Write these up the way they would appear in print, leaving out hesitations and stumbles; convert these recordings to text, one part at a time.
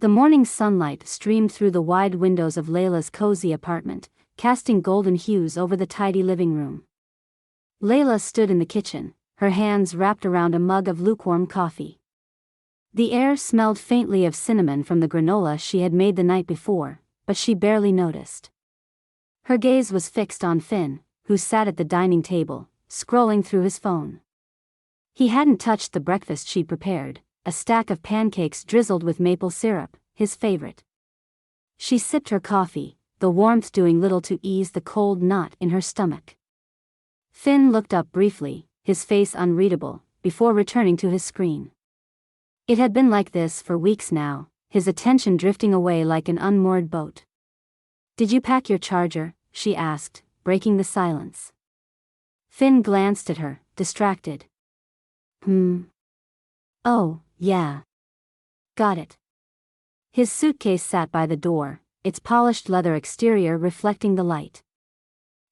The morning sunlight streamed through the wide windows of Layla's cozy apartment, casting golden hues over the tidy living room. Layla stood in the kitchen, her hands wrapped around a mug of lukewarm coffee. The air smelled faintly of cinnamon from the granola she had made the night before, but she barely noticed. Her gaze was fixed on Finn, who sat at the dining table, scrolling through his phone. He hadn't touched the breakfast she'd prepared, a stack of pancakes drizzled with maple syrup, his favorite. She sipped her coffee, the warmth doing little to ease the cold knot in her stomach. Finn looked up briefly, his face unreadable, before returning to his screen. It had been like this for weeks now, his attention drifting away like an unmoored boat. "Did you pack your charger?" she asked, breaking the silence. Finn glanced at her, distracted. Oh, yeah. Got it." His suitcase sat by the door, its polished leather exterior reflecting the light.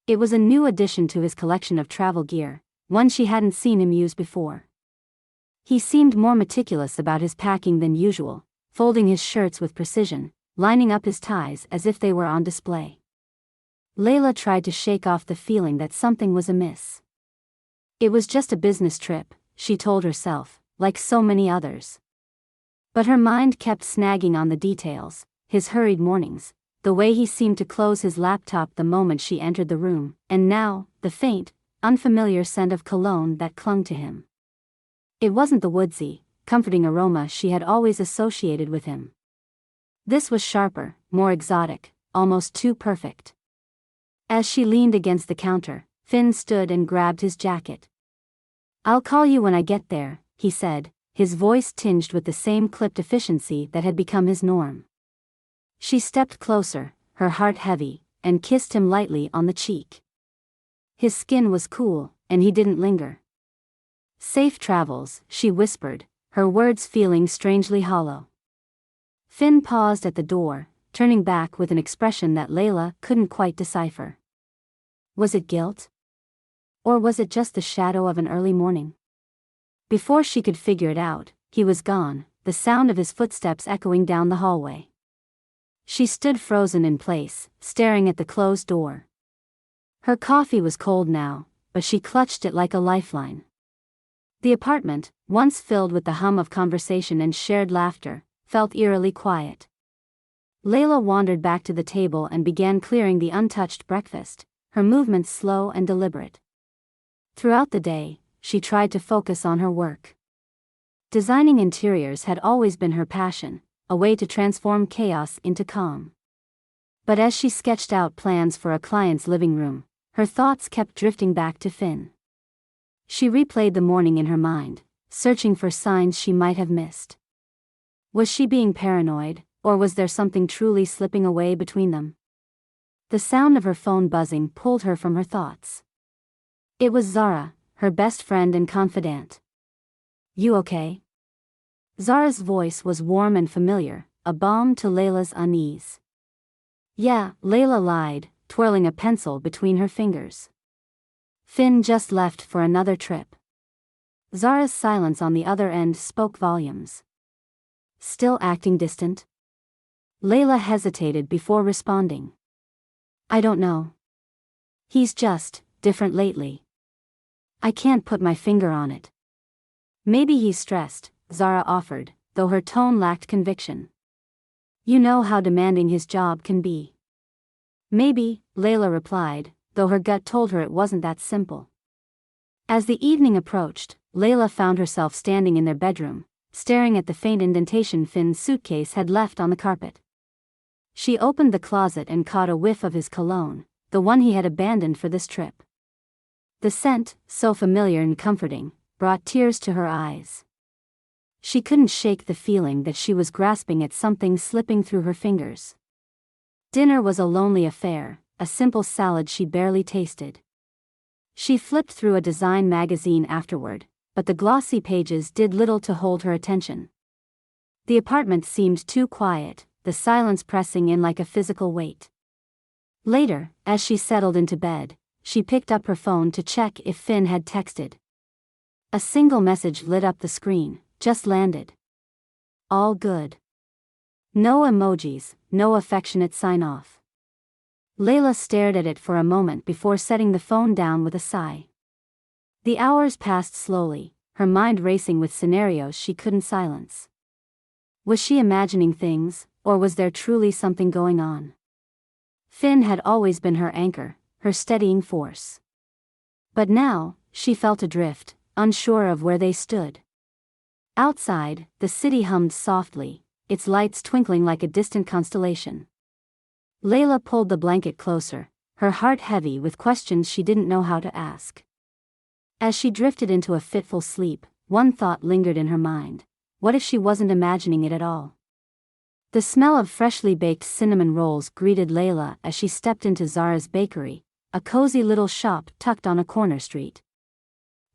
It was a new addition to his collection of travel gear, one she hadn't seen him use before. He seemed more meticulous about his packing than usual, folding his shirts with precision, lining up his ties as if they were on display. Layla tried to shake off the feeling that something was amiss. It was just a business trip, she told herself, like so many others. But her mind kept snagging on the details, his hurried mornings, the way he seemed to close his laptop the moment she entered the room, and now, the faint, unfamiliar scent of cologne that clung to him. It wasn't the woodsy, comforting aroma she had always associated with him. This was sharper, more exotic, almost too perfect. As she leaned against the counter, Finn stood and grabbed his jacket. "I'll call you when I get there," he said, his voice tinged with the same clipped efficiency that had become his norm. She stepped closer, her heart heavy, and kissed him lightly on the cheek. His skin was cool, and he didn't linger. "Safe travels," she whispered, her words feeling strangely hollow. Finn paused at the door, turning back with an expression that Layla couldn't quite decipher. Was it guilt? Or was it just the shadow of an early morning? Before she could figure it out, he was gone, the sound of his footsteps echoing down the hallway. She stood frozen in place, staring at the closed door. Her coffee was cold now, but she clutched it like a lifeline. The apartment, once filled with the hum of conversation and shared laughter, felt eerily quiet. Layla wandered back to the table and began clearing the untouched breakfast, her movements slow and deliberate. Throughout the day, she tried to focus on her work. Designing interiors had always been her passion, a way to transform chaos into calm. But as she sketched out plans for a client's living room, her thoughts kept drifting back to Finn. She replayed the morning in her mind, searching for signs she might have missed. Was she being paranoid, or was there something truly slipping away between them? The sound of her phone buzzing pulled her from her thoughts. It was Zara, her best friend and confidant. "You okay?" Zara's voice was warm and familiar, a balm to Layla's unease. "Yeah," Layla lied, twirling a pencil between her fingers. "Finn just left for another trip." Zara's silence on the other end spoke volumes. "Still acting distant?" Layla hesitated before responding. "I don't know. He's just different lately. I can't put my finger on it." "Maybe he's stressed," Zara offered, though her tone lacked conviction. "You know how demanding his job can be." "Maybe," Layla replied, though her gut told her it wasn't that simple. As the evening approached, Layla found herself standing in their bedroom, staring at the faint indentation Finn's suitcase had left on the carpet. She opened the closet and caught a whiff of his cologne, the one he had abandoned for this trip. The scent, so familiar and comforting, brought tears to her eyes. She couldn't shake the feeling that she was grasping at something slipping through her fingers. Dinner was a lonely affair, a simple salad she barely tasted. She flipped through a design magazine afterward, but the glossy pages did little to hold her attention. The apartment seemed too quiet, the silence pressing in like a physical weight. Later, as she settled into bed, she picked up her phone to check if Finn had texted. A single message lit up the screen, "Just landed. All good." No emojis, no affectionate sign-off. Layla stared at it for a moment before setting the phone down with a sigh. The hours passed slowly, her mind racing with scenarios she couldn't silence. Was she imagining things, or was there truly something going on? Finn had always been her anchor, her steadying force. But now, she felt adrift, unsure of where they stood. Outside, the city hummed softly, its lights twinkling like a distant constellation. Layla pulled the blanket closer, her heart heavy with questions she didn't know how to ask. As she drifted into a fitful sleep, one thought lingered in her mind. What if she wasn't imagining it at all? The smell of freshly baked cinnamon rolls greeted Layla as she stepped into Zara's bakery, a cozy little shop tucked on a corner street.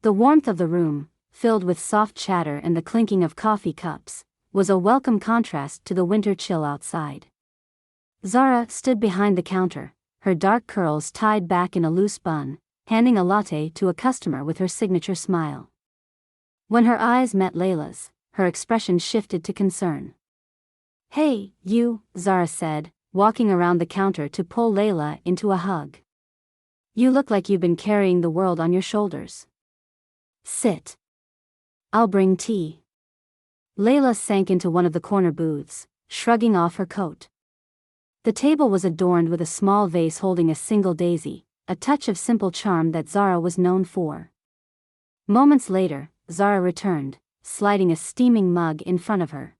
The warmth of the room, filled with soft chatter and the clinking of coffee cups, was a welcome contrast to the winter chill outside. Zara stood behind the counter, her dark curls tied back in a loose bun, handing a latte to a customer with her signature smile. When her eyes met Layla's, her expression shifted to concern. "Hey, you," Zara said, walking around the counter to pull Layla into a hug. "You look like you've been carrying the world on your shoulders. Sit. I'll bring tea." Layla sank into one of the corner booths, shrugging off her coat. The table was adorned with a small vase holding a single daisy, a touch of simple charm that Zara was known for. Moments later, Zara returned, sliding a steaming mug in front of her.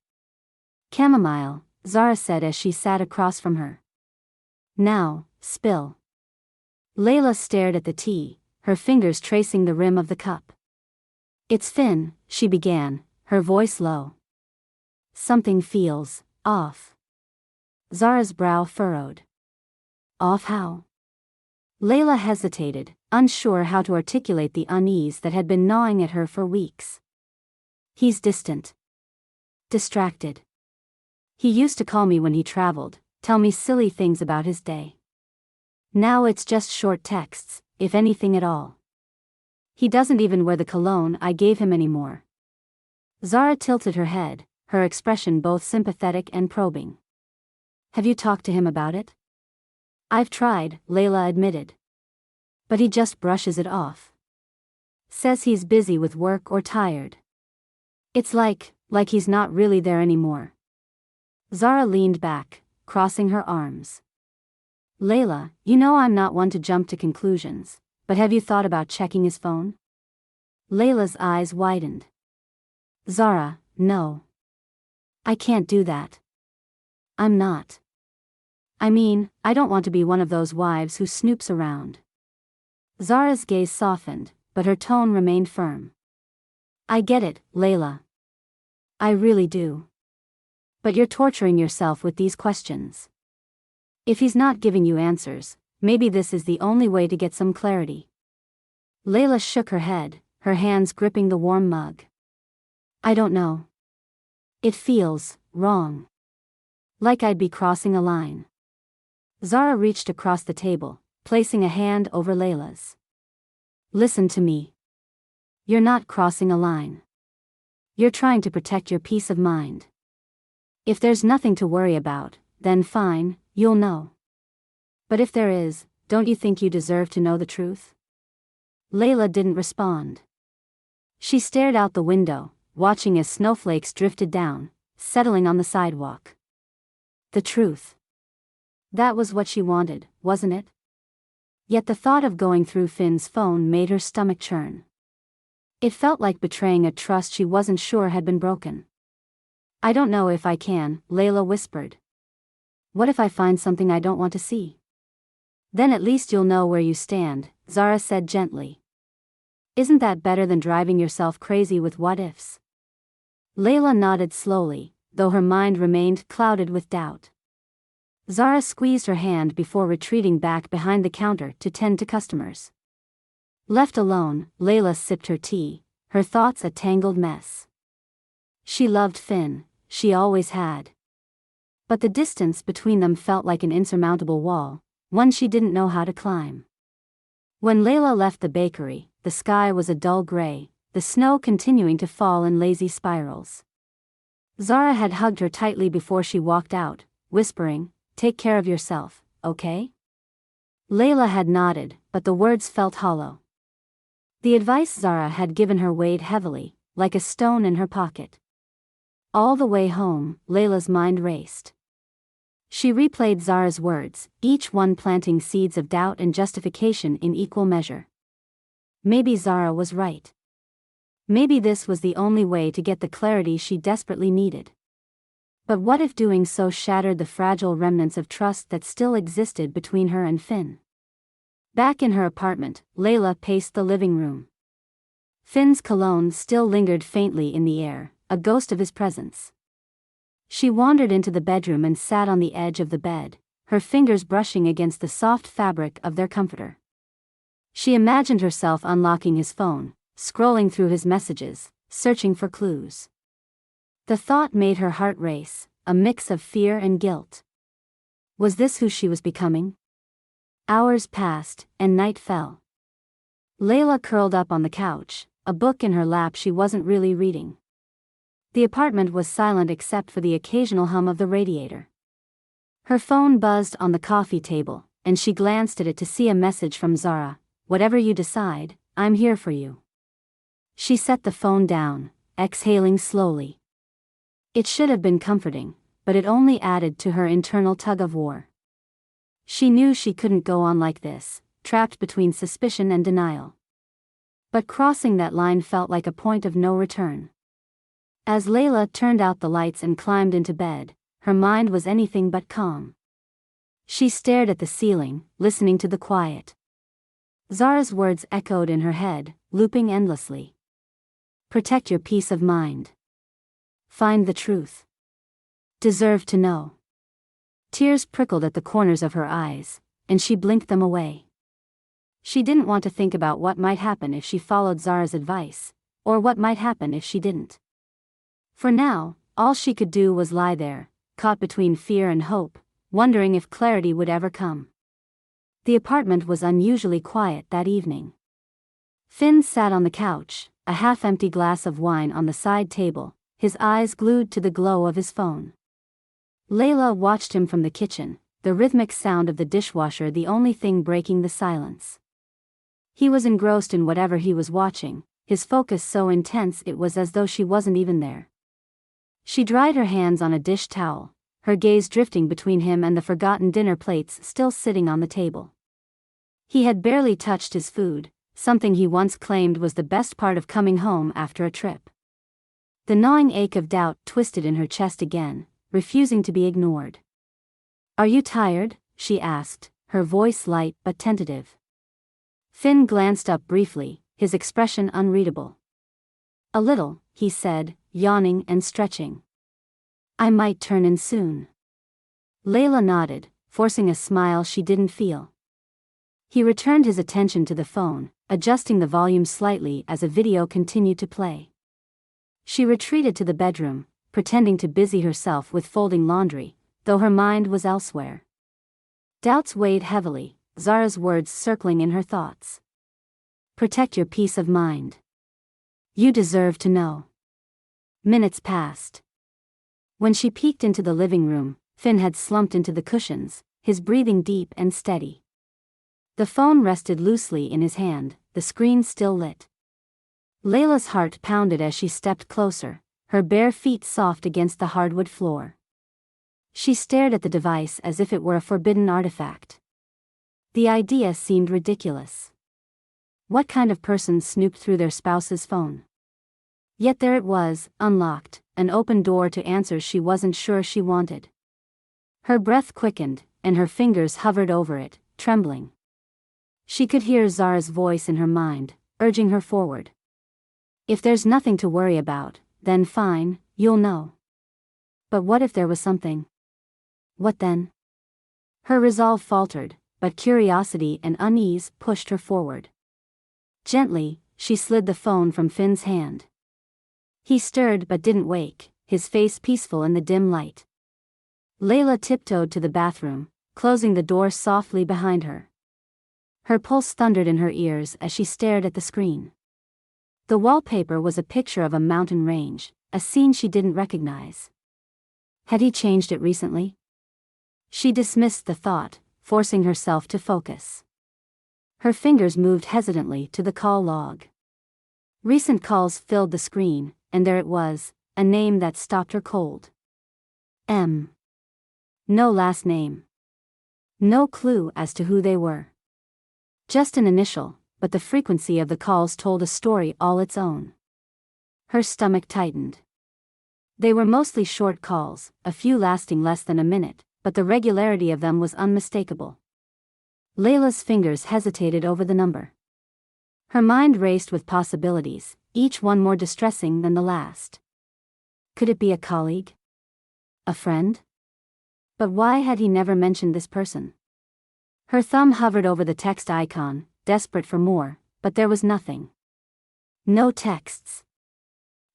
"Chamomile," Zara said as she sat across from her. "Now, spill." Layla stared at the tea, her fingers tracing the rim of the cup. "It's Finn," she began, her voice low. "Something feels off." Zara's brow furrowed. "Off how?" Layla hesitated, unsure how to articulate the unease that had been gnawing at her for weeks. "He's distant. Distracted. He used to call me when he traveled, tell me silly things about his day. Now it's just short texts, if anything at all. He doesn't even wear the cologne I gave him anymore." Zara tilted her head, her expression both sympathetic and probing. "Have you talked to him about it?" "I've tried," Layla admitted. "But he just brushes it off. Says he's busy with work or tired. It's like he's not really there anymore." Zara leaned back, crossing her arms. "Layla, you know I'm not one to jump to conclusions, but have you thought about checking his phone?" Layla's eyes widened. "Zara, no. I can't do that. I'm not. I mean, I don't want to be one of those wives who snoops around." Zara's gaze softened, but her tone remained firm. "I get it, Layla. I really do. But you're torturing yourself with these questions. If he's not giving you answers, maybe this is the only way to get some clarity." Layla shook her head, her hands gripping the warm mug. "I don't know. It feels wrong. Like I'd be crossing a line." Zara reached across the table, placing a hand over Layla's. "Listen to me. You're not crossing a line. You're trying to protect your peace of mind. If there's nothing to worry about, then fine, you'll know. But if there is, don't you think you deserve to know the truth?" Layla didn't respond. She stared out the window, watching as snowflakes drifted down, settling on the sidewalk. The truth. That was what she wanted, wasn't it? Yet the thought of going through Finn's phone made her stomach churn. It felt like betraying a trust she wasn't sure had been broken. "I don't know if I can," Layla whispered. "What if I find something I don't want to see?" "Then at least you'll know where you stand," Zara said gently. "Isn't that better than driving yourself crazy with what-ifs?" Layla nodded slowly, though her mind remained clouded with doubt. Zara squeezed her hand before retreating back behind the counter to tend to customers. Left alone, Layla sipped her tea, her thoughts a tangled mess. She loved Finn, she always had. But the distance between them felt like an insurmountable wall, one she didn't know how to climb. When Layla left the bakery, the sky was a dull gray, the snow continuing to fall in lazy spirals. Zara had hugged her tightly before she walked out, whispering, "Take care of yourself, okay?" Layla had nodded, but the words felt hollow. The advice Zara had given her weighed heavily, like a stone in her pocket. All the way home, Layla's mind raced. She replayed Zara's words, each one planting seeds of doubt and justification in equal measure. Maybe Zara was right. Maybe this was the only way to get the clarity she desperately needed. But what if doing so shattered the fragile remnants of trust that still existed between her and Finn? Back in her apartment, Layla paced the living room. Finn's cologne still lingered faintly in the air, a ghost of his presence. She wandered into the bedroom and sat on the edge of the bed, her fingers brushing against the soft fabric of their comforter. She imagined herself unlocking his phone, scrolling through his messages, searching for clues. The thought made her heart race, a mix of fear and guilt. Was this who she was becoming? Hours passed, and night fell. Layla curled up on the couch, a book in her lap she wasn't really reading. The apartment was silent except for the occasional hum of the radiator. Her phone buzzed on the coffee table, and she glanced at it to see a message from Zara. "Whatever you decide, I'm here for you." She set the phone down, exhaling slowly. It should have been comforting, but it only added to her internal tug-of-war. She knew she couldn't go on like this, trapped between suspicion and denial. But crossing that line felt like a point of no return. As Layla turned out the lights and climbed into bed, her mind was anything but calm. She stared at the ceiling, listening to the quiet. Zara's words echoed in her head, looping endlessly. Protect your peace of mind. Find the truth. Deserve to know. Tears prickled at the corners of her eyes, and she blinked them away. She didn't want to think about what might happen if she followed Zara's advice, or what might happen if she didn't. For now, all she could do was lie there, caught between fear and hope, wondering if clarity would ever come. The apartment was unusually quiet that evening. Finn sat on the couch, a half-empty glass of wine on the side table, his eyes glued to the glow of his phone. Layla watched him from the kitchen, the rhythmic sound of the dishwasher the only thing breaking the silence. He was engrossed in whatever he was watching, his focus so intense it was as though she wasn't even there. She dried her hands on a dish towel, her gaze drifting between him and the forgotten dinner plates still sitting on the table. He had barely touched his food, something he once claimed was the best part of coming home after a trip. The gnawing ache of doubt twisted in her chest again, refusing to be ignored. "Are you tired?" she asked, her voice light but tentative. Finn glanced up briefly, his expression unreadable. "A little," he said, yawning and stretching. "I might turn in soon." Layla nodded, forcing a smile she didn't feel. He returned his attention to the phone, adjusting the volume slightly as a video continued to play. She retreated to the bedroom, pretending to busy herself with folding laundry, though her mind was elsewhere. Doubts weighed heavily, Zara's words circling in her thoughts. "Protect your peace of mind. You deserve to know." Minutes passed. When she peeked into the living room, Finn had slumped into the cushions, his breathing deep and steady. The phone rested loosely in his hand, the screen still lit. Layla's heart pounded as she stepped closer, her bare feet soft against the hardwood floor. She stared at the device as if it were a forbidden artifact. The idea seemed ridiculous. What kind of person snooped through their spouse's phone? Yet there it was, unlocked, an open door to answers she wasn't sure she wanted. Her breath quickened, and her fingers hovered over it, trembling. She could hear Zara's voice in her mind, urging her forward. "If there's nothing to worry about, then fine, you'll know. But what if there was something? What then?" Her resolve faltered, but curiosity and unease pushed her forward. Gently, she slid the phone from Finn's hand. He stirred but didn't wake, his face peaceful in the dim light. Layla tiptoed to the bathroom, closing the door softly behind her. Her pulse thundered in her ears as she stared at the screen. The wallpaper was a picture of a mountain range, a scene she didn't recognize. Had he changed it recently? She dismissed the thought, forcing herself to focus. Her fingers moved hesitantly to the call log. Recent calls filled the screen, and there it was, a name that stopped her cold. M. No last name. No clue as to who they were. Just an initial, but the frequency of the calls told a story all its own. Her stomach tightened. They were mostly short calls, a few lasting less than a minute, but the regularity of them was unmistakable. Layla's fingers hesitated over the number. Her mind raced with possibilities, each one more distressing than the last. Could it be a colleague? A friend? But why had he never mentioned this person? Her thumb hovered over the text icon, desperate for more, but there was nothing. No texts.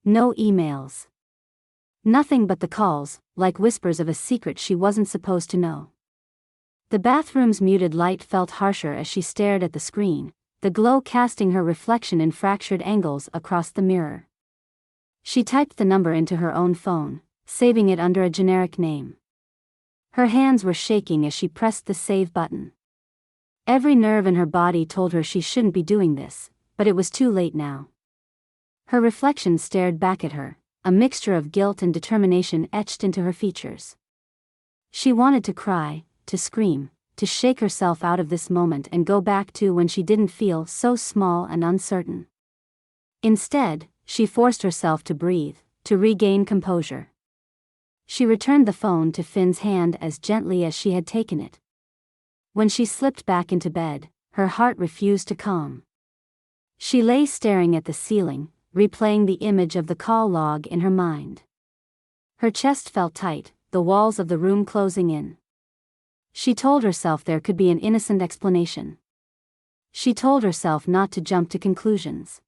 No emails. Nothing but the calls, like whispers of a secret she wasn't supposed to know. The bathroom's muted light felt harsher as she stared at the screen, the glow casting her reflection in fractured angles across the mirror. She typed the number into her own phone, saving it under a generic name. Her hands were shaking as she pressed the save button. Every nerve in her body told her she shouldn't be doing this, but it was too late now. Her reflection stared back at her, a mixture of guilt and determination etched into her features. She wanted to cry, to scream, to shake herself out of this moment and go back to when she didn't feel so small and uncertain. Instead, she forced herself to breathe, to regain composure. She returned the phone to Finn's hand as gently as she had taken it. When she slipped back into bed, her heart refused to calm. She lay staring at the ceiling, replaying the image of the call log in her mind. Her chest felt tight, the walls of the room closing in. She told herself there could be an innocent explanation. She told herself not to jump to conclusions.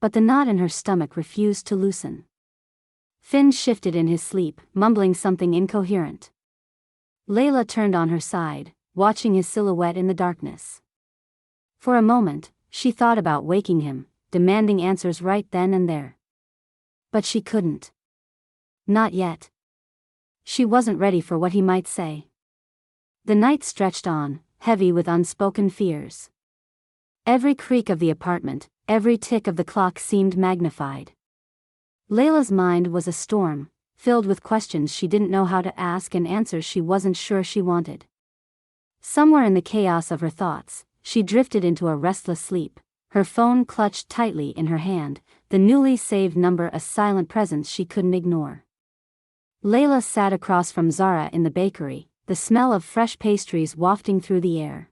But the knot in her stomach refused to loosen. Finn shifted in his sleep, mumbling something incoherent. Layla turned on her side, watching his silhouette in the darkness. For a moment, she thought about waking him, demanding answers right then and there. But she couldn't. Not yet. She wasn't ready for what he might say. The night stretched on, heavy with unspoken fears. Every creak of the apartment, every tick of the clock seemed magnified. Layla's mind was a storm, filled with questions she didn't know how to ask and answers she wasn't sure she wanted. Somewhere in the chaos of her thoughts, she drifted into a restless sleep, her phone clutched tightly in her hand, the newly saved number a silent presence she couldn't ignore. Layla sat across from Zara in the bakery, the smell of fresh pastries wafting through the air.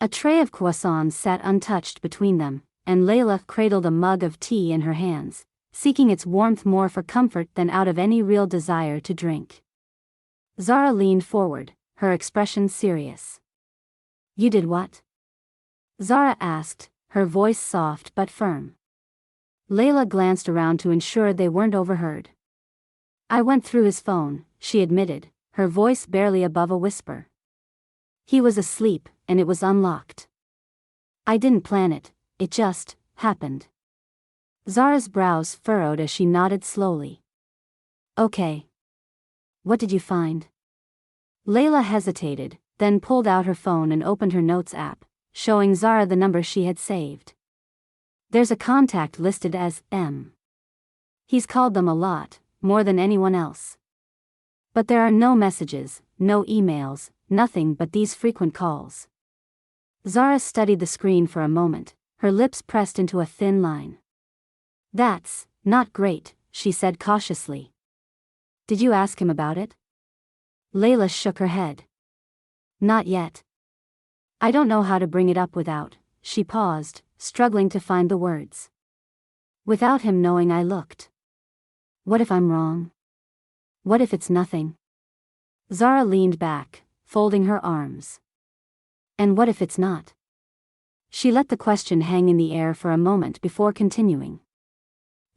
A tray of croissants sat untouched between them, and Layla cradled a mug of tea in her hands, seeking its warmth more for comfort than out of any real desire to drink. Zara leaned forward, her expression serious. "You did what?" Zara asked, her voice soft but firm. Layla glanced around to ensure they weren't overheard. "I went through his phone," she admitted, her voice barely above a whisper. "He was asleep, and it was unlocked. I didn't plan it, it just happened." Zara's brows furrowed as she nodded slowly. "Okay. What did you find?" Layla hesitated, then pulled out her phone and opened her notes app, showing Zara the number she had saved. "There's a contact listed as M. He's called them a lot, more than anyone else. But there are no messages, no emails, nothing but these frequent calls." Zara studied the screen for a moment, her lips pressed into a thin line. "That's not great," she said cautiously. "Did you ask him about it?" Layla shook her head. "Not yet. I don't know how to bring it up without," she paused, struggling to find the words. "Without him knowing I looked. What if I'm wrong? What if it's nothing?" Zara leaned back, folding her arms. "And what if it's not?" She let the question hang in the air for a moment before continuing.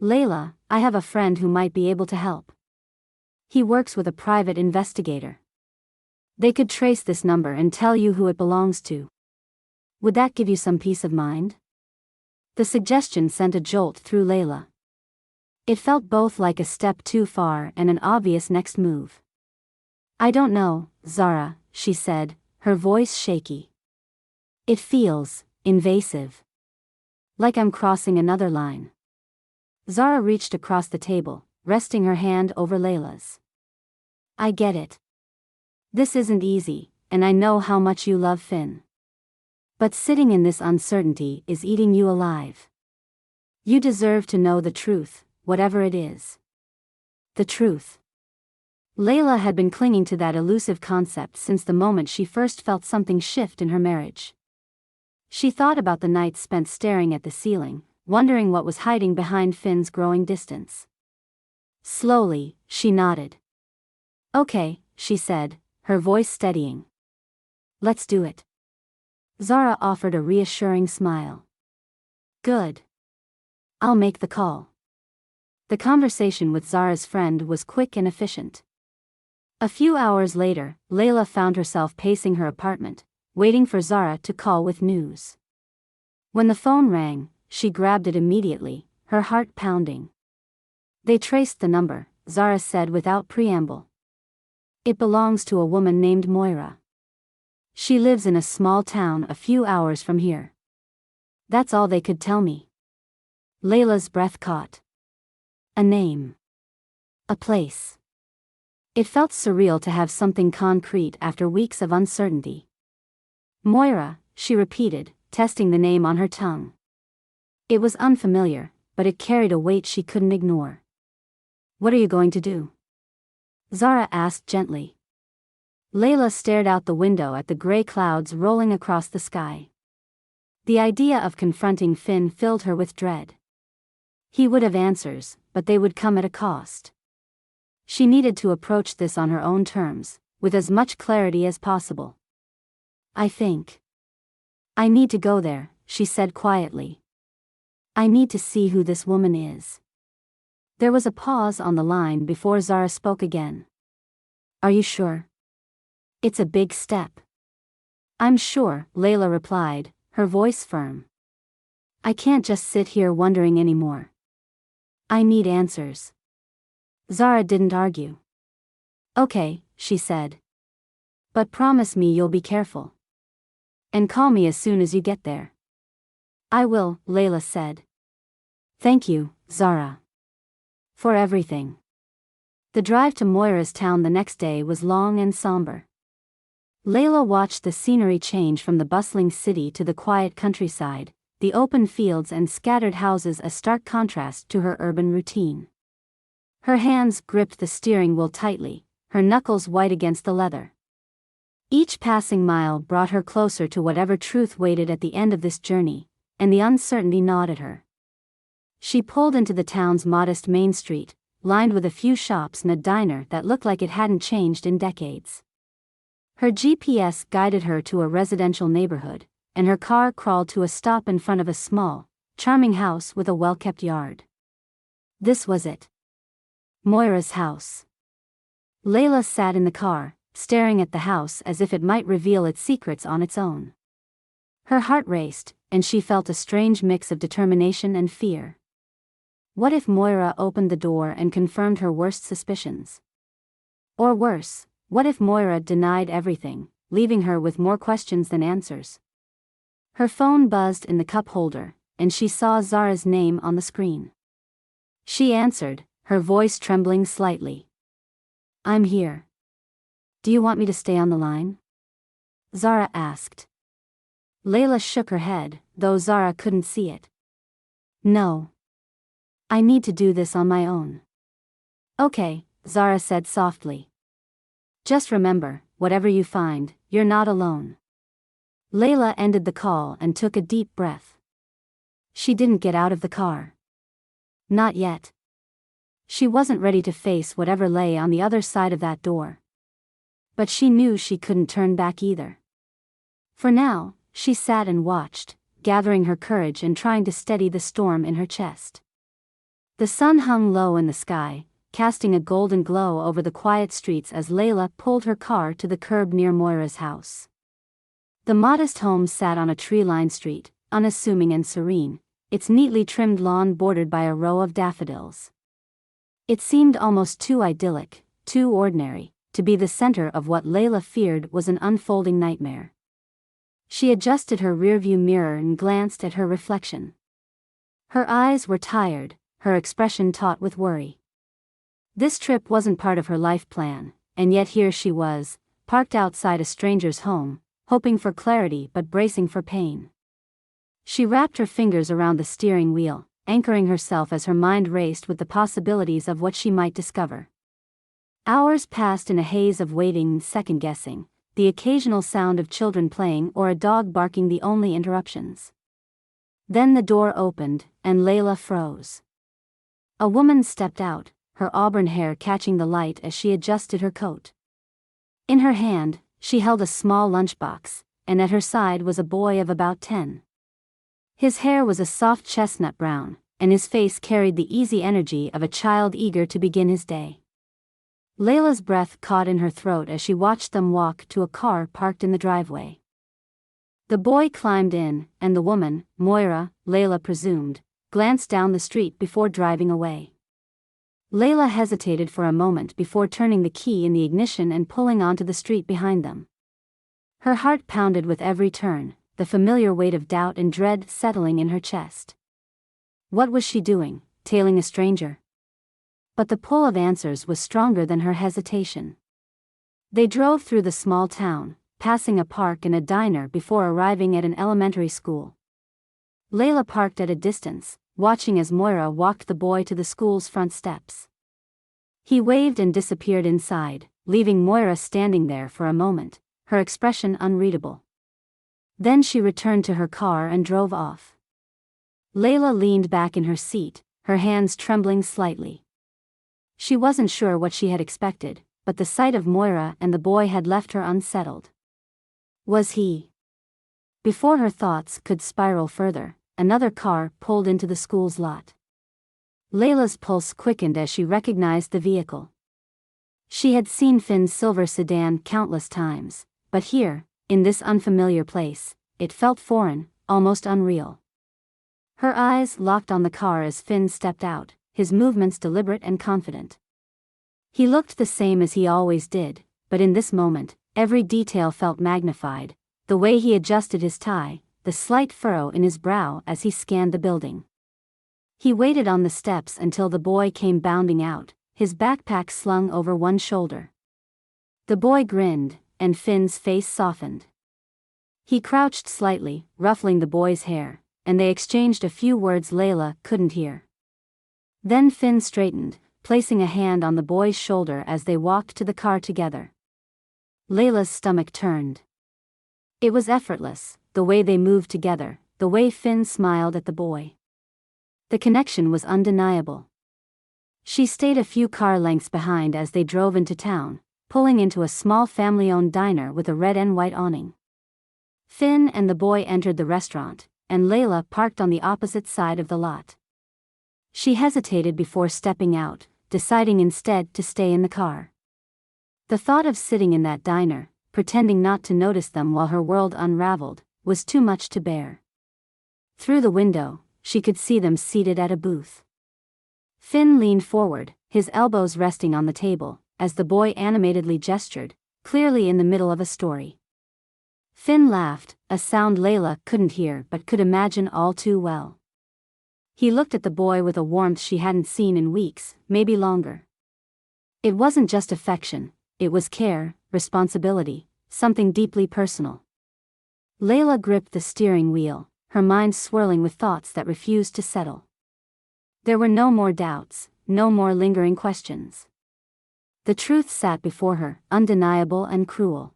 "Layla, I have a friend who might be able to help. He works with a private investigator. They could trace this number and tell you who it belongs to. Would that give you some peace of mind?" The suggestion sent a jolt through Layla. It felt both like a step too far and an obvious next move. "I don't know, Zara," she said, her voice shaky. "It feels invasive. Like I'm crossing another line." Zara reached across the table, resting her hand over Layla's. "I get it. This isn't easy, and I know how much you love Finn. But sitting in this uncertainty is eating you alive. You deserve to know the truth, whatever it is." The truth. Layla had been clinging to that elusive concept since the moment she first felt something shift in her marriage. She thought about the nights spent staring at the ceiling, wondering what was hiding behind Finn's growing distance. Slowly, she nodded. "Okay," she said, her voice steadying. "Let's do it." Zara offered a reassuring smile. "Good. I'll make the call." The conversation with Zara's friend was quick and efficient. A few hours later, Layla found herself pacing her apartment, waiting for Zara to call with news. When the phone rang, she grabbed it immediately, her heart pounding. "They traced the number," Zara said without preamble. "It belongs to a woman named Moira. She lives in a small town a few hours from here." That's all they could tell me. Layla's breath caught. A name. A place. It felt surreal to have something concrete after weeks of uncertainty. "Moira," she repeated, testing the name on her tongue. It was unfamiliar, but it carried a weight she couldn't ignore. "What are you going to do?" Zara asked gently. Layla stared out the window at the gray clouds rolling across the sky. The idea of confronting Finn filled her with dread. He would have answers, but they would come at a cost. She needed to approach this on her own terms, with as much clarity as possible. "I think I need to go there," she said quietly. "I need to see who this woman is." There was a pause on the line before Zara spoke again. "Are you sure? It's a big step." "I'm sure," Layla replied, her voice firm. "I can't just sit here wondering anymore. I need answers." Zara didn't argue. "Okay," she said. "But promise me you'll be careful. And call me as soon as you get there." "I will," Layla said. "Thank you, Zara. For everything." The drive to Moira's town the next day was long and somber. Layla watched the scenery change from the bustling city to the quiet countryside, the open fields and scattered houses a stark contrast to her urban routine. Her hands gripped the steering wheel tightly, her knuckles white against the leather. Each passing mile brought her closer to whatever truth waited at the end of this journey, and the uncertainty gnawed at her. She pulled into the town's modest main street, lined with a few shops and a diner that looked like it hadn't changed in decades. Her GPS guided her to a residential neighborhood, and her car crawled to a stop in front of a small, charming house with a well-kept yard. This was it. Moira's house. Layla sat in the car, staring at the house as if it might reveal its secrets on its own. Her heart raced, and she felt a strange mix of determination and fear. What if Moira opened the door and confirmed her worst suspicions? Or worse, what if Moira denied everything, leaving her with more questions than answers? Her phone buzzed in the cup holder, and she saw Zara's name on the screen. She answered, her voice trembling slightly. "I'm here. Do you want me to stay on the line?" Zara asked. Layla shook her head, though Zara couldn't see it. "No. I need to do this on my own." "Okay," Zara said softly. "Just remember, whatever you find, you're not alone." Layla ended the call and took a deep breath. She didn't get out of the car. Not yet. She wasn't ready to face whatever lay on the other side of that door. But she knew she couldn't turn back either. For now, she sat and watched, gathering her courage and trying to steady the storm in her chest. The sun hung low in the sky, casting a golden glow over the quiet streets as Layla pulled her car to the curb near Moira's house. The modest home sat on a tree-lined street, unassuming and serene, its neatly trimmed lawn bordered by a row of daffodils. It seemed almost too idyllic, too ordinary, to be the center of what Layla feared was an unfolding nightmare. She adjusted her rearview mirror and glanced at her reflection. Her eyes were tired, her expression taut with worry. This trip wasn't part of her life plan, and yet here she was, parked outside a stranger's home, hoping for clarity but bracing for pain. She wrapped her fingers around the steering wheel, anchoring herself as her mind raced with the possibilities of what she might discover. Hours passed in a haze of waiting and second-guessing, the occasional sound of children playing or a dog barking the only interruptions. Then the door opened, and Layla froze. A woman stepped out, her auburn hair catching the light as she adjusted her coat. In her hand, she held a small lunchbox, and at her side was a boy of about 10. His hair was a soft chestnut brown, and his face carried the easy energy of a child eager to begin his day. Layla's breath caught in her throat as she watched them walk to a car parked in the driveway. The boy climbed in, and the woman, Moira, Layla presumed, glanced down the street before driving away. Layla hesitated for a moment before turning the key in the ignition and pulling onto the street behind them. Her heart pounded with every turn, the familiar weight of doubt and dread settling in her chest. What was she doing, tailing a stranger? But the pull of answers was stronger than her hesitation. They drove through the small town, passing a park and a diner before arriving at an elementary school. Layla parked at a distance, watching as Moira walked the boy to the school's front steps. He waved and disappeared inside, leaving Moira standing there for a moment, her expression unreadable. Then she returned to her car and drove off. Layla leaned back in her seat, her hands trembling slightly. She wasn't sure what she had expected, but the sight of Moira and the boy had left her unsettled. Was he? Before her thoughts could spiral further, another car pulled into the school's lot. Layla's pulse quickened as she recognized the vehicle. She had seen Finn's silver sedan countless times, but here, in this unfamiliar place, it felt foreign, almost unreal. Her eyes locked on the car as Finn stepped out, his movements deliberate and confident. He looked the same as he always did, but in this moment, every detail felt magnified, the way he adjusted his tie, the slight furrow in his brow as he scanned the building. He waited on the steps until the boy came bounding out, his backpack slung over one shoulder. The boy grinned, and Finn's face softened. He crouched slightly, ruffling the boy's hair, and they exchanged a few words Layla couldn't hear. Then Finn straightened, placing a hand on the boy's shoulder as they walked to the car together. Layla's stomach turned. It was effortless, the way they moved together, the way Finn smiled at the boy. The connection was undeniable. She stayed a few car lengths behind as they drove into town, pulling into a small family-owned diner with a red and white awning. Finn and the boy entered the restaurant, and Layla parked on the opposite side of the lot. She hesitated before stepping out, deciding instead to stay in the car. The thought of sitting in that diner, pretending not to notice them while her world unraveled, was too much to bear. Through the window, she could see them seated at a booth. Finn leaned forward, his elbows resting on the table, as the boy animatedly gestured, clearly in the middle of a story. Finn laughed, a sound Layla couldn't hear but could imagine all too well. He looked at the boy with a warmth she hadn't seen in weeks, maybe longer. It wasn't just affection, it was care, responsibility, something deeply personal. Layla gripped the steering wheel, her mind swirling with thoughts that refused to settle. There were no more doubts, no more lingering questions. The truth sat before her, undeniable and cruel.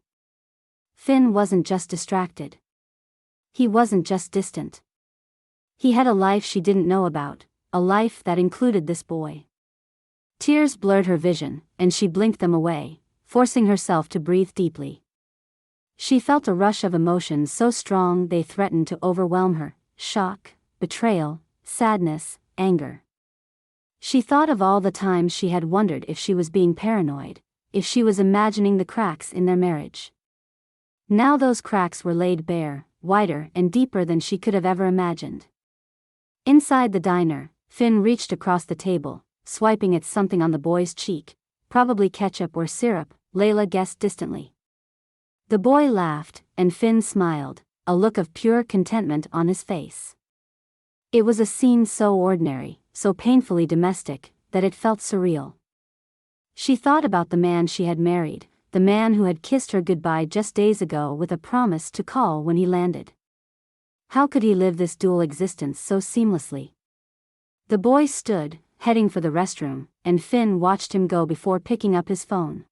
Finn wasn't just distracted. He wasn't just distant. He had a life she didn't know about, a life that included this boy. Tears blurred her vision, and she blinked them away, forcing herself to breathe deeply. She felt a rush of emotions so strong they threatened to overwhelm her: shock, betrayal, sadness, anger. She thought of all the times she had wondered if she was being paranoid, if she was imagining the cracks in their marriage. Now those cracks were laid bare, wider and deeper than she could have ever imagined. Inside the diner, Finn reached across the table, swiping at something on the boy's cheek. Probably ketchup or syrup, Layla guessed distantly. The boy laughed, and Finn smiled, a look of pure contentment on his face. It was a scene so ordinary, so painfully domestic, that it felt surreal. She thought about the man she had married, the man who had kissed her goodbye just days ago with a promise to call when he landed. How could he live this dual existence so seamlessly? The boy stood, heading for the restroom, and Finn watched him go before picking up his phone.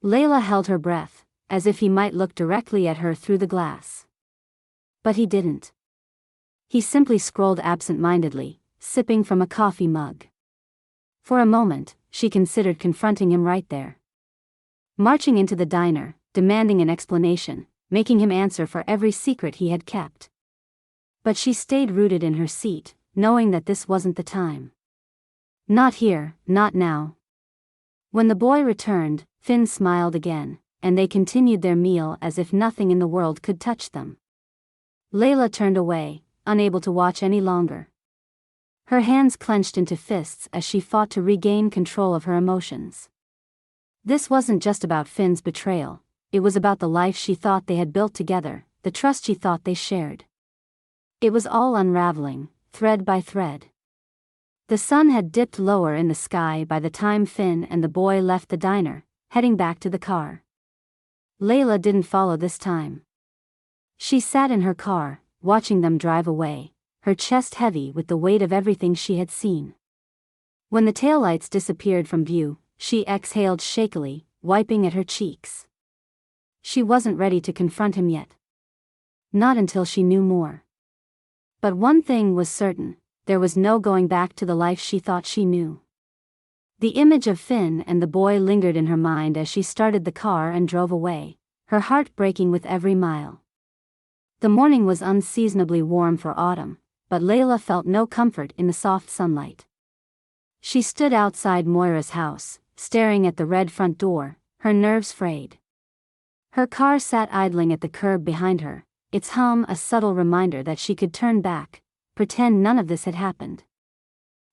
Layla held her breath, as if he might look directly at her through the glass. But he didn't. He simply scrolled absent-mindedly, sipping from a coffee mug. For a moment, she considered confronting him right there. Marching into the diner, demanding an explanation, making him answer for every secret he had kept. But she stayed rooted in her seat, knowing that this wasn't the time. Not here, not now. When the boy returned, Finn smiled again, and they continued their meal as if nothing in the world could touch them. Layla turned away, unable to watch any longer. Her hands clenched into fists as she fought to regain control of her emotions. This wasn't just about Finn's betrayal, it was about the life she thought they had built together, the trust she thought they shared. It was all unraveling, thread by thread. The sun had dipped lower in the sky by the time Finn and the boy left the diner, heading back to the car. Layla didn't follow this time. She sat in her car, watching them drive away, her chest heavy with the weight of everything she had seen. When the taillights disappeared from view, she exhaled shakily, wiping at her cheeks. She wasn't ready to confront him yet. Not until she knew more. But one thing was certain, there was no going back to the life she thought she knew. The image of Finn and the boy lingered in her mind as she started the car and drove away, her heart breaking with every mile. The morning was unseasonably warm for autumn, but Layla felt no comfort in the soft sunlight. She stood outside Moira's house, staring at the red front door, her nerves frayed. Her car sat idling at the curb behind her, its hum a subtle reminder that she could turn back, pretend none of this had happened.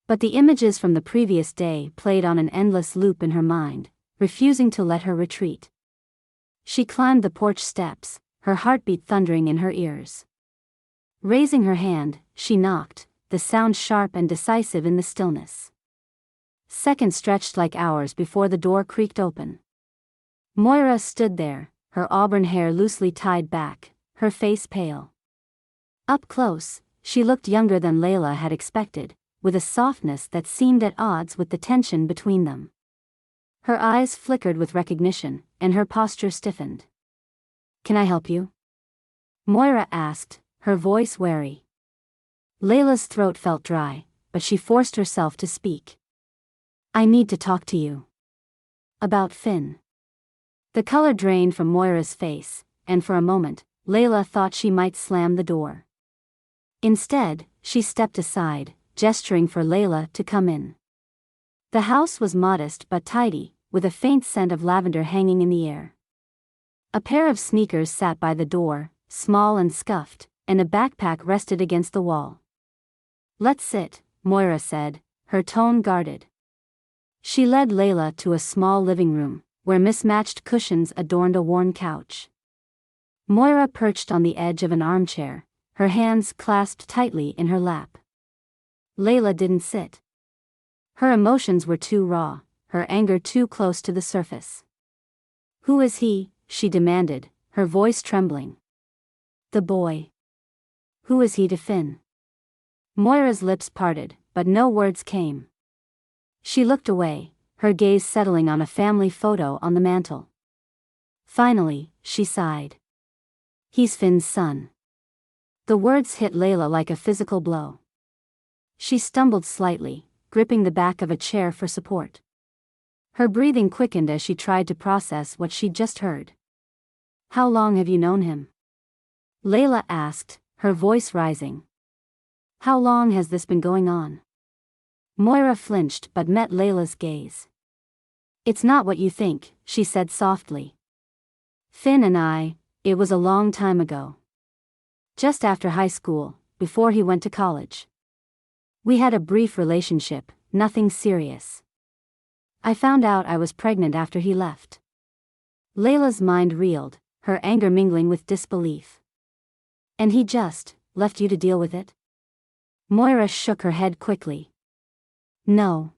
But the images from the previous day played on an endless loop in her mind, refusing to let her retreat. She climbed the porch steps, her heartbeat thundering in her ears. Raising her hand, she knocked, the sound sharp and decisive in the stillness. Seconds stretched like hours before the door creaked open. Moira stood there, her auburn hair loosely tied back, her face pale. Up close, she looked younger than Layla had expected, with a softness that seemed at odds with the tension between them. Her eyes flickered with recognition, and her posture stiffened. "Can I help you?" Moira asked, her voice wary. Layla's throat felt dry, but she forced herself to speak. "I need to talk to you. About Finn." The color drained from Moira's face, and for a moment, Layla thought she might slam the door. Instead, she stepped aside, gesturing for Layla to come in. The house was modest but tidy, with a faint scent of lavender hanging in the air. A pair of sneakers sat by the door, small and scuffed, and a backpack rested against the wall. "Let's sit," Moira said, her tone guarded. She led Layla to a small living room, where mismatched cushions adorned a worn couch. Moira perched on the edge of an armchair, her hands clasped tightly in her lap. Layla didn't sit. Her emotions were too raw, her anger too close to the surface. "Who is he?" she demanded, her voice trembling. "The boy. Who is he to Finn?" Moira's lips parted, but no words came. She looked away, her gaze settling on a family photo on the mantel. Finally, she sighed. "He's Finn's son." The words hit Layla like a physical blow. She stumbled slightly, gripping the back of a chair for support. Her breathing quickened as she tried to process what she'd just heard. "How long have you known him?" Layla asked, her voice rising. "How long has this been going on?" Moira flinched but met Layla's gaze. "It's not what you think," she said softly. "Finn and it was a long time ago. Just after high school, before he went to college. We had a brief relationship, nothing serious. I found out I was pregnant after he left. Layla's mind reeled, her anger mingling with disbelief. And he just left you to deal with it? Moira shook her head quickly. No.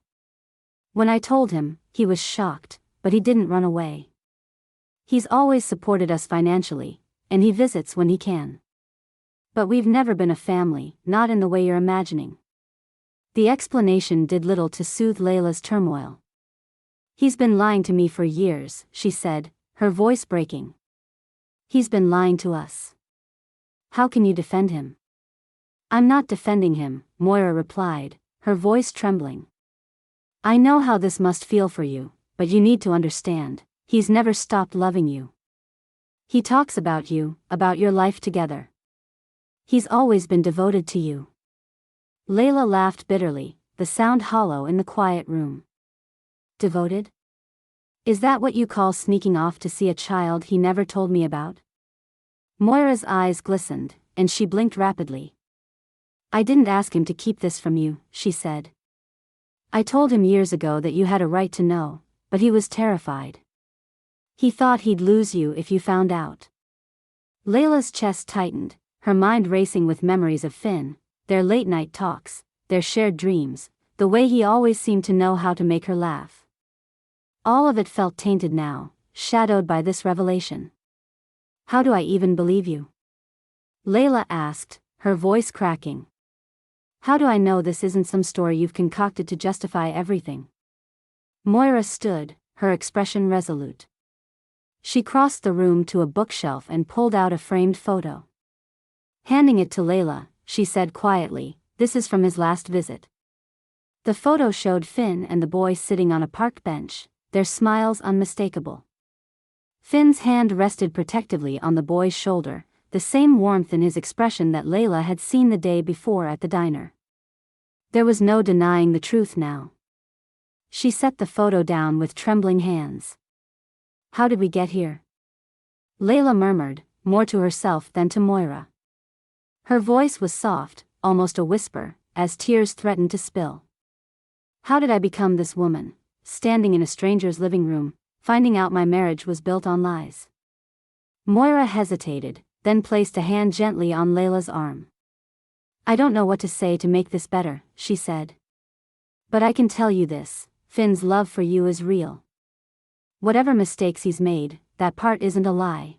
When I told him, he was shocked, but he didn't run away. He's always supported us financially, and he visits when he can. But we've never been a family, not in the way you're imagining. The explanation did little to soothe Layla's turmoil. He's been lying to me for years, she said, her voice breaking. He's been lying to us. How can you defend him? I'm not defending him, Moira replied, her voice trembling. I know how this must feel for you, but you need to understand, he's never stopped loving you. He talks about you, about your life together. He's always been devoted to you. Layla laughed bitterly, the sound hollow in the quiet room. Devoted? Is that what you call sneaking off to see a child he never told me about? Moira's eyes glistened, and she blinked rapidly. I didn't ask him to keep this from you, she said. I told him years ago that you had a right to know, but he was terrified. He thought he'd lose you if you found out. Layla's chest tightened, her mind racing with memories of Finn, their late-night talks, their shared dreams, the way he always seemed to know how to make her laugh. All of it felt tainted now, shadowed by this revelation. How do I even believe you? Layla asked, her voice cracking. How do I know this isn't some story you've concocted to justify everything? Moira stood, her expression resolute. She crossed the room to a bookshelf and pulled out a framed photo. Handing it to Layla, she said quietly, this is from his last visit. The photo showed Finn and the boy sitting on a park bench, their smiles unmistakable. Finn's hand rested protectively on the boy's shoulder, the same warmth in his expression that Layla had seen the day before at the diner. There was no denying the truth now. She set the photo down with trembling hands. How did we get here? Layla murmured, more to herself than to Moira. Her voice was soft, almost a whisper, as tears threatened to spill. How did I become this woman, standing in a stranger's living room, finding out my marriage was built on lies? Moira hesitated, then placed a hand gently on Layla's arm. I don't know what to say to make this better, she said. But I can tell you this, Finn's love for you is real. Whatever mistakes he's made, that part isn't a lie.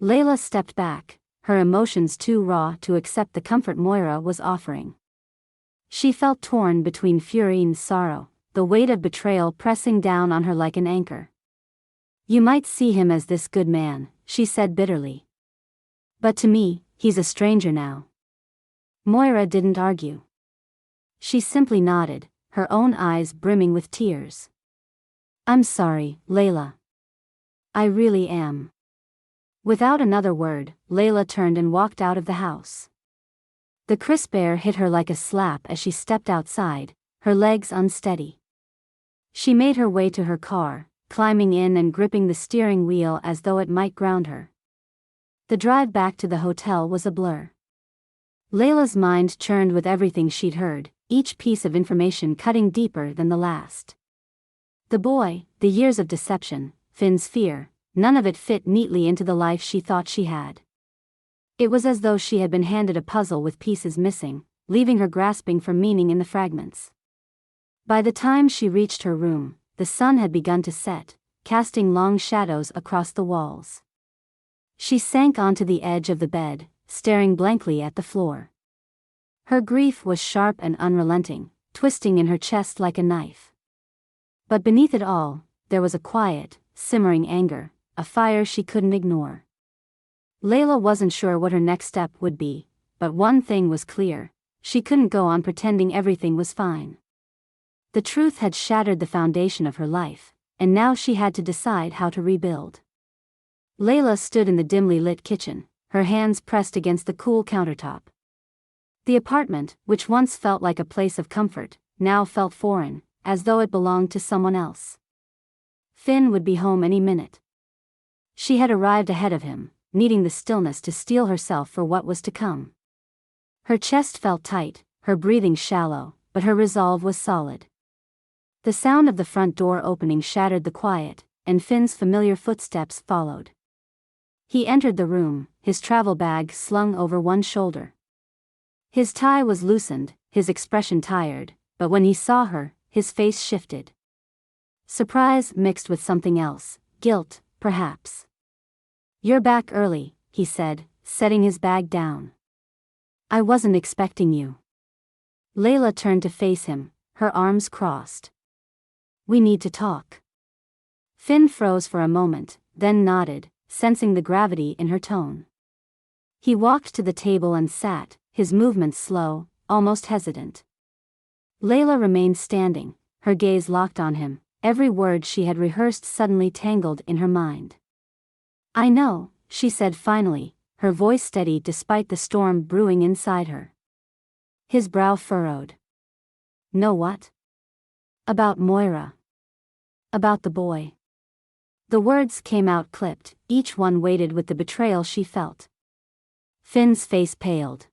Layla stepped back, her emotions too raw to accept the comfort Moira was offering. She felt torn between fury and sorrow, the weight of betrayal pressing down on her like an anchor. You might see him as this good man, she said bitterly. But to me, he's a stranger now. Moira didn't argue. She simply nodded, her own eyes brimming with tears. I'm sorry, Layla. I really am. Without another word, Layla turned and walked out of the house. The crisp air hit her like a slap as she stepped outside, her legs unsteady. She made her way to her car, climbing in and gripping the steering wheel as though it might ground her. The drive back to the hotel was a blur. Layla's mind churned with everything she'd heard, each piece of information cutting deeper than the last. The boy, the years of deception, Finn's fear, none of it fit neatly into the life she thought she had. It was as though she had been handed a puzzle with pieces missing, leaving her grasping for meaning in the fragments. By the time she reached her room, the sun had begun to set, casting long shadows across the walls. She sank onto the edge of the bed, staring blankly at the floor. Her grief was sharp and unrelenting, twisting in her chest like a knife. But beneath it all, there was a quiet, simmering anger, a fire she couldn't ignore. Layla wasn't sure what her next step would be, but one thing was clear, she couldn't go on pretending everything was fine. The truth had shattered the foundation of her life, and now she had to decide how to rebuild. Layla stood in the dimly lit kitchen, her hands pressed against the cool countertop. The apartment, which once felt like a place of comfort, now felt foreign, as though it belonged to someone else. Finn would be home any minute. She had arrived ahead of him, needing the stillness to steel herself for what was to come. Her chest felt tight, her breathing shallow, but her resolve was solid. The sound of the front door opening shattered the quiet, and Finn's familiar footsteps followed. He entered the room, his travel bag slung over one shoulder. His tie was loosened, his expression tired, but when he saw her, his face shifted. Surprise mixed with something else, guilt, perhaps. "You're back early," he said, setting his bag down. "I wasn't expecting you." Layla turned to face him, her arms crossed. "We need to talk." Finn froze for a moment, then nodded, sensing the gravity in her tone. He walked to the table and sat, his movements slow, almost hesitant. Layla remained standing, her gaze locked on him, every word she had rehearsed suddenly tangled in her mind. "I know," she said finally, her voice steady despite the storm brewing inside her. His brow furrowed. "Know what?" "About Moira. About the boy." The words came out clipped, each one weighted with the betrayal she felt. Finn's face paled.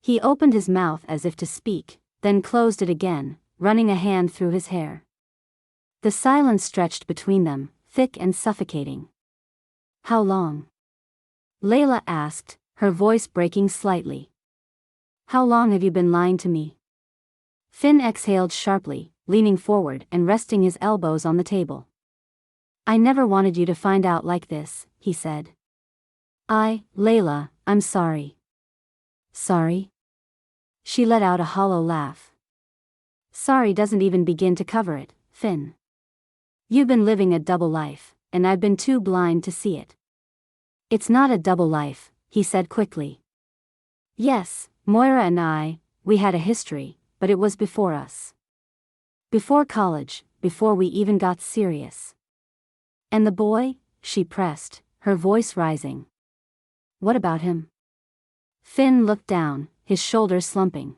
He opened his mouth as if to speak, then closed it again, running a hand through his hair. The silence stretched between them, thick and suffocating. "How long?" Layla asked, her voice breaking slightly. "How long have you been lying to me?" Finn exhaled sharply, leaning forward and resting his elbows on the table. "I never wanted you to find out like this," he said. Layla, I'm sorry." "Sorry?" She let out a hollow laugh. "Sorry doesn't even begin to cover it, Finn. You've been living a double life, and I've been too blind to see it." "It's not a double life," he said quickly. "Yes, Moira and we had a history, but it was before us. Before college, before we even got serious." "And the boy?" she pressed, her voice rising. "What about him?" Finn looked down, his shoulders slumping.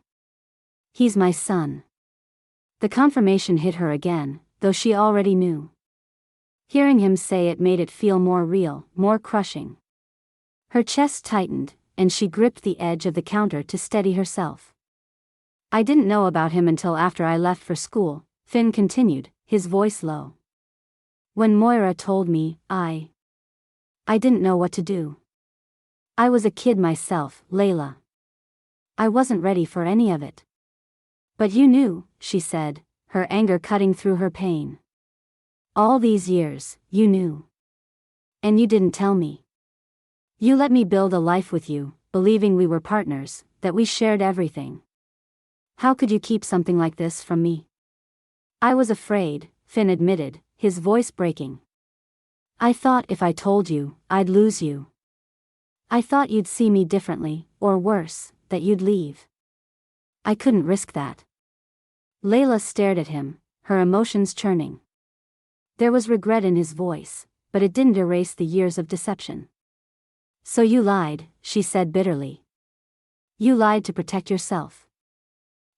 "He's my son." The confirmation hit her again, though she already knew. Hearing him say it made it feel more real, more crushing. Her chest tightened, and she gripped the edge of the counter to steady herself. "I didn't know about him until after I left for school," Finn continued, his voice low. "When Moira told me, I didn't know what to do. I was a kid myself, Layla. I wasn't ready for any of it." "But you knew," she said, her anger cutting through her pain. "All these years, you knew. And you didn't tell me. You let me build a life with you, believing we were partners, that we shared everything. How could you keep something like this from me?" "I was afraid," Finn admitted, his voice breaking. "I thought if I told you, I'd lose you. I thought you'd see me differently, or worse, that you'd leave. I couldn't risk that." Layla stared at him, her emotions churning. There was regret in his voice, but it didn't erase the years of deception. "So you lied," she said bitterly. "You lied to protect yourself."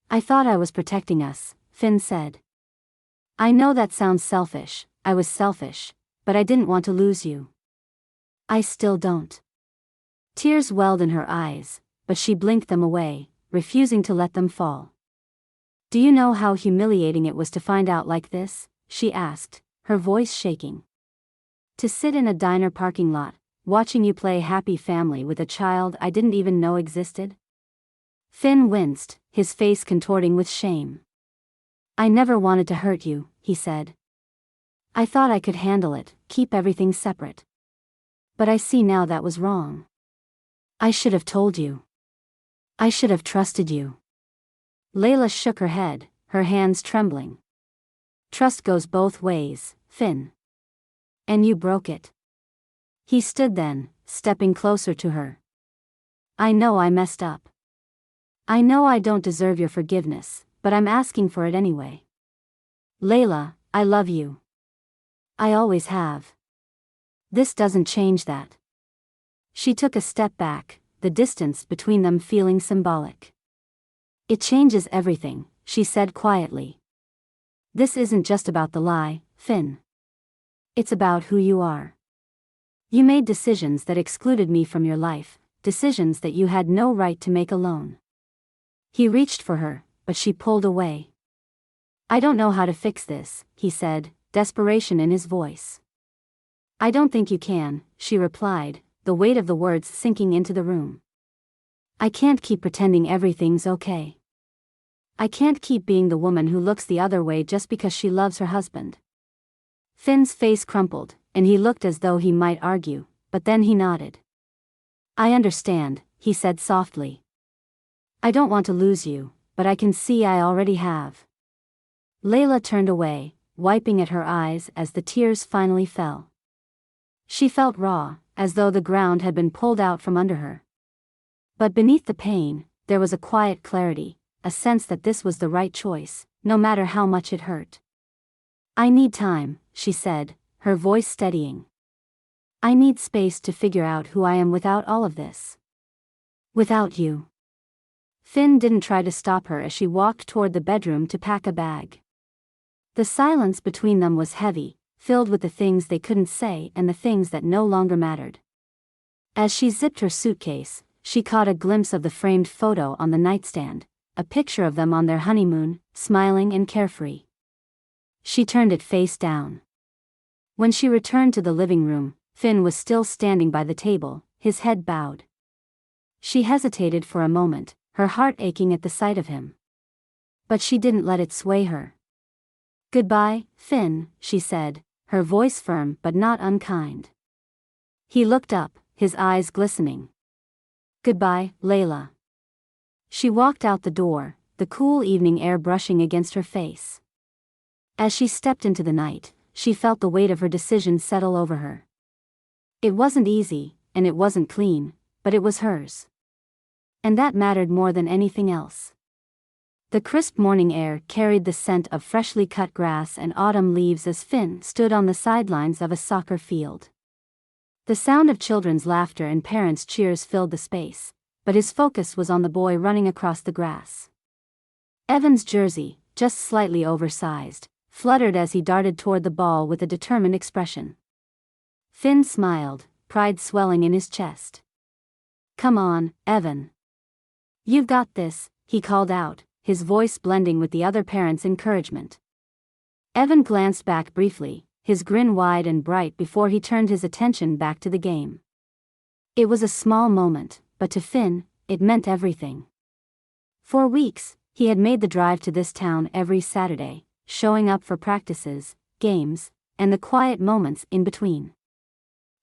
"I thought I was protecting us," Finn said. "I know that sounds selfish, I was selfish, but I didn't want to lose you. I still don't." Tears welled in her eyes, but she blinked them away, refusing to let them fall. "Do you know how humiliating it was to find out like this?" she asked, her voice shaking. "To sit in a diner parking lot, watching you play happy family with a child I didn't even know existed?" Finn winced, his face contorting with shame. "I never wanted to hurt you," he said. "I thought I could handle it, keep everything separate. But I see now that was wrong. I should have told you. I should have trusted you." Layla shook her head, her hands trembling. "Trust goes both ways, Finn. And you broke it." He stood then, stepping closer to her. "I know I messed up. I know I don't deserve your forgiveness, but I'm asking for it anyway. Layla, I love you. I always have. This doesn't change that." She took a step back, the distance between them feeling symbolic. "It changes everything," she said quietly. "This isn't just about the lie, Finn. It's about who you are. You made decisions that excluded me from your life, decisions that you had no right to make alone." He reached for her, but she pulled away. "I don't know how to fix this," he said, desperation in his voice. "I don't think you can," she replied, the weight of the words sinking into the room. "I can't keep pretending everything's okay. I can't keep being the woman who looks the other way just because she loves her husband." Finn's face crumpled, and he looked as though he might argue, but then he nodded. "I understand," he said softly. "I don't want to lose you, but I can see I already have." Layla turned away, wiping at her eyes as the tears finally fell. She felt raw, as though the ground had been pulled out from under her. But beneath the pain, there was a quiet clarity, a sense that this was the right choice, no matter how much it hurt. "I need time," she said, her voice steadying. "I need space to figure out who I am without all of this. Without you." Finn didn't try to stop her as she walked toward the bedroom to pack a bag. The silence between them was heavy, filled with the things they couldn't say and the things that no longer mattered. As she zipped her suitcase, she caught a glimpse of the framed photo on the nightstand, a picture of them on their honeymoon, smiling and carefree. She turned it face down. When she returned to the living room, Finn was still standing by the table, his head bowed. She hesitated for a moment, her heart aching at the sight of him. But she didn't let it sway her. "Goodbye, Finn," she said, her voice firm but not unkind. He looked up, his eyes glistening. "Goodbye, Layla." She walked out the door, the cool evening air brushing against her face. As she stepped into the night, she felt the weight of her decision settle over her. It wasn't easy, and it wasn't clean, but it was hers. And that mattered more than anything else. The crisp morning air carried the scent of freshly cut grass and autumn leaves as Finn stood on the sidelines of a soccer field. The sound of children's laughter and parents' cheers filled the space, but his focus was on the boy running across the grass. Evan's jersey, just slightly oversized, fluttered as he darted toward the ball with a determined expression. Finn smiled, pride swelling in his chest. "Come on, Evan. You've got this," he called out, his voice blending with the other parents' encouragement. Evan glanced back briefly, his grin wide and bright before he turned his attention back to the game. It was a small moment, but to Finn, it meant everything. For weeks, he had made the drive to this town every Saturday, showing up for practices, games, and the quiet moments in between.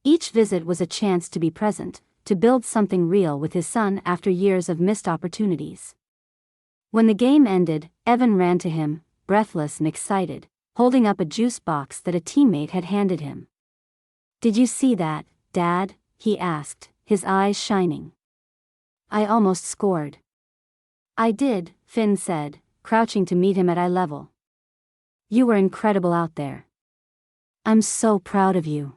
Each visit was a chance to be present, to build something real with his son after years of missed opportunities. When the game ended, Evan ran to him, breathless and excited, holding up a juice box that a teammate had handed him. "Did you see that, Dad?" he asked, his eyes shining. "I almost scored." "I did," Finn said, crouching to meet him at eye level. "You were incredible out there. I'm so proud of you."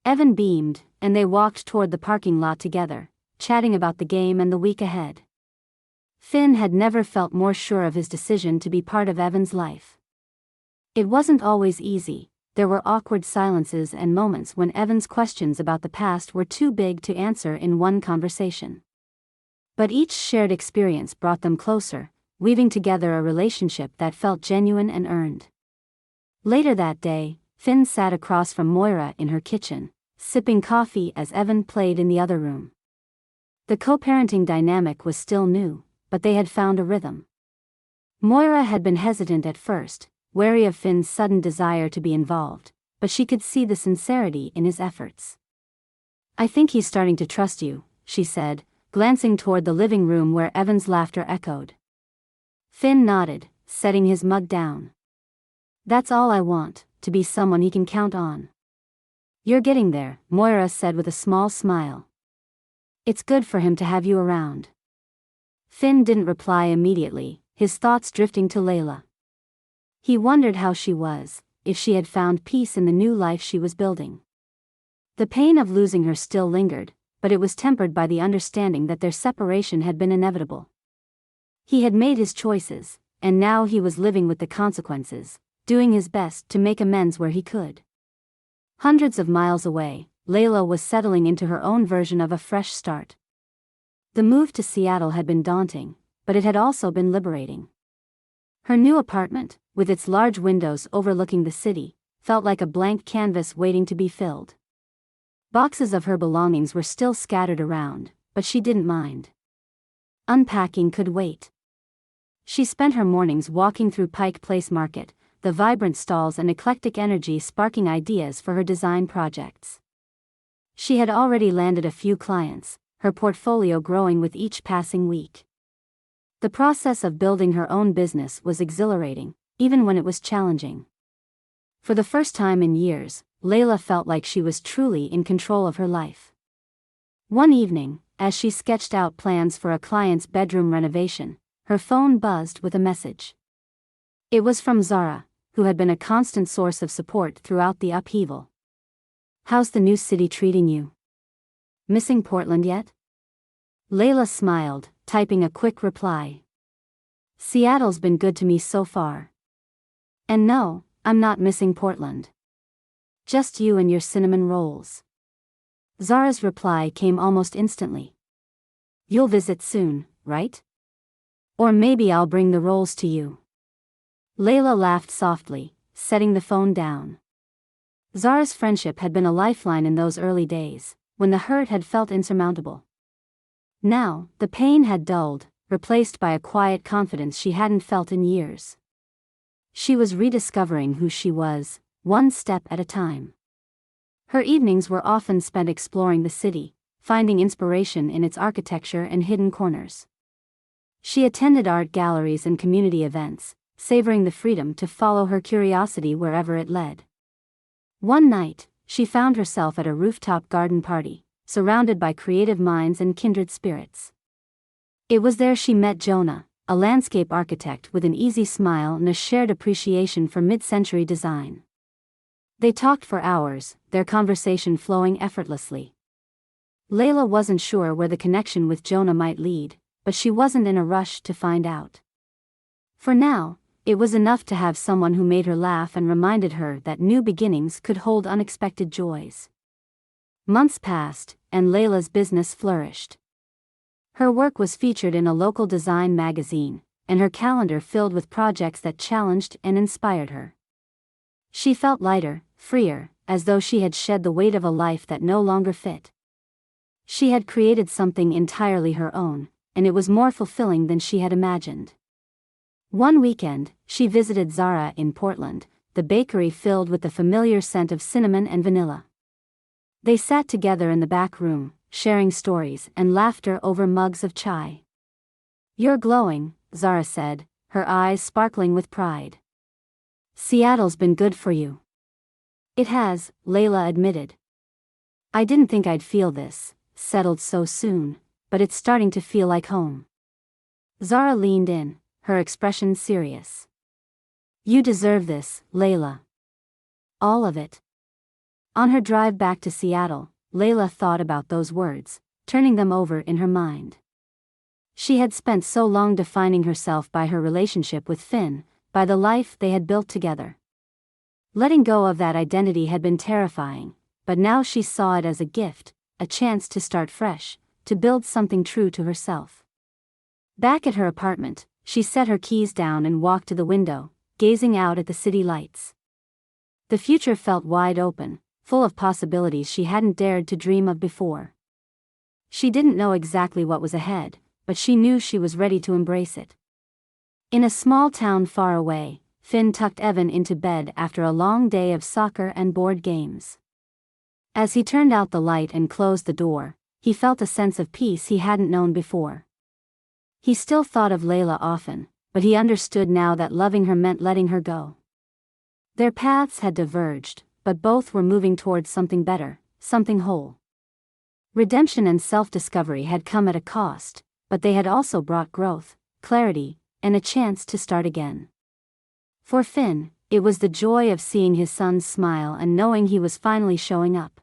Evan beamed, and they walked toward the parking lot together, chatting about the game and the week ahead. Finn had never felt more sure of his decision to be part of Evan's life. It wasn't always easy, there were awkward silences and moments when Evan's questions about the past were too big to answer in one conversation. But each shared experience brought them closer, weaving together a relationship that felt genuine and earned. Later that day, Finn sat across from Moira in her kitchen, sipping coffee as Evan played in the other room. The co-parenting dynamic was still new, but they had found a rhythm. Moira had been hesitant at first, wary of Finn's sudden desire to be involved, but she could see the sincerity in his efforts. "I think he's starting to trust you," she said, glancing toward the living room where Evan's laughter echoed. Finn nodded, setting his mug down. "That's all I want, to be someone he can count on." "You're getting there," Moira said with a small smile. "It's good for him to have you around." Finn didn't reply immediately, his thoughts drifting to Layla. He wondered how she was, if she had found peace in the new life she was building. The pain of losing her still lingered, but it was tempered by the understanding that their separation had been inevitable. He had made his choices, and now he was living with the consequences, doing his best to make amends where he could. Hundreds of miles away, Layla was settling into her own version of a fresh start. The move to Seattle had been daunting, but it had also been liberating. Her new apartment, with its large windows overlooking the city, felt like a blank canvas waiting to be filled. Boxes of her belongings were still scattered around, but she didn't mind. Unpacking could wait. She spent her mornings walking through Pike Place Market, the vibrant stalls and eclectic energy sparking ideas for her design projects. She had already landed a few clients, her portfolio growing with each passing week. The process of building her own business was exhilarating, even when it was challenging. For the first time in years, Layla felt like she was truly in control of her life. One evening, as she sketched out plans for a client's bedroom renovation, her phone buzzed with a message. It was from Zara, who had been a constant source of support throughout the upheaval. "How's the new city treating you? Missing Portland yet?" Layla smiled, typing a quick reply. "Seattle's been good to me so far. And no, I'm not missing Portland. Just you and your cinnamon rolls." Zara's reply came almost instantly. "You'll visit soon, right? Or maybe I'll bring the rolls to you." Layla laughed softly, setting the phone down. Zara's friendship had been a lifeline in those early days, when the hurt had felt insurmountable. Now, the pain had dulled, replaced by a quiet confidence she hadn't felt in years. She was rediscovering who she was, one step at a time. Her evenings were often spent exploring the city, finding inspiration in its architecture and hidden corners. She attended art galleries and community events, savoring the freedom to follow her curiosity wherever it led. One night, she found herself at a rooftop garden party, surrounded by creative minds and kindred spirits. It was there she met Jonah, a landscape architect with an easy smile and a shared appreciation for mid-century design. They talked for hours, their conversation flowing effortlessly. Layla wasn't sure where the connection with Jonah might lead, but she wasn't in a rush to find out. For now, it was enough to have someone who made her laugh and reminded her that new beginnings could hold unexpected joys. Months passed, and Layla's business flourished. Her work was featured in a local design magazine, and her calendar filled with projects that challenged and inspired her. She felt lighter, freer, as though she had shed the weight of a life that no longer fit. She had created something entirely her own, and it was more fulfilling than she had imagined. One weekend, she visited Zara in Portland, the bakery filled with the familiar scent of cinnamon and vanilla. They sat together in the back room, sharing stories and laughter over mugs of chai. "You're glowing," Zara said, her eyes sparkling with pride. "Seattle's been good for you." "It has," Layla admitted. "I didn't think I'd feel this, settled so soon, but it's starting to feel like home." Zara leaned in, her expression serious. "You deserve this, Layla. All of it." On her drive back to Seattle, Layla thought about those words, turning them over in her mind. She had spent so long defining herself by her relationship with Finn, by the life they had built together. Letting go of that identity had been terrifying, but now she saw it as a gift, a chance to start fresh, to build something true to herself. Back at her apartment, she set her keys down and walked to the window, gazing out at the city lights. The future felt wide open, full of possibilities she hadn't dared to dream of before. She didn't know exactly what was ahead, but she knew she was ready to embrace it. In a small town far away, Finn tucked Evan into bed after a long day of soccer and board games. As he turned out the light and closed the door, he felt a sense of peace he hadn't known before. He still thought of Layla often, but he understood now that loving her meant letting her go. Their paths had diverged, but both were moving towards something better, something whole. Redemption and self-discovery had come at a cost, but they had also brought growth, clarity, and a chance to start again. For Finn, it was the joy of seeing his son smile and knowing he was finally showing up.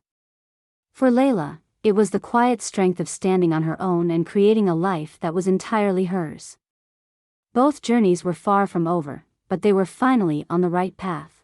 For Layla, it was the quiet strength of standing on her own and creating a life that was entirely hers. Both journeys were far from over, but they were finally on the right path.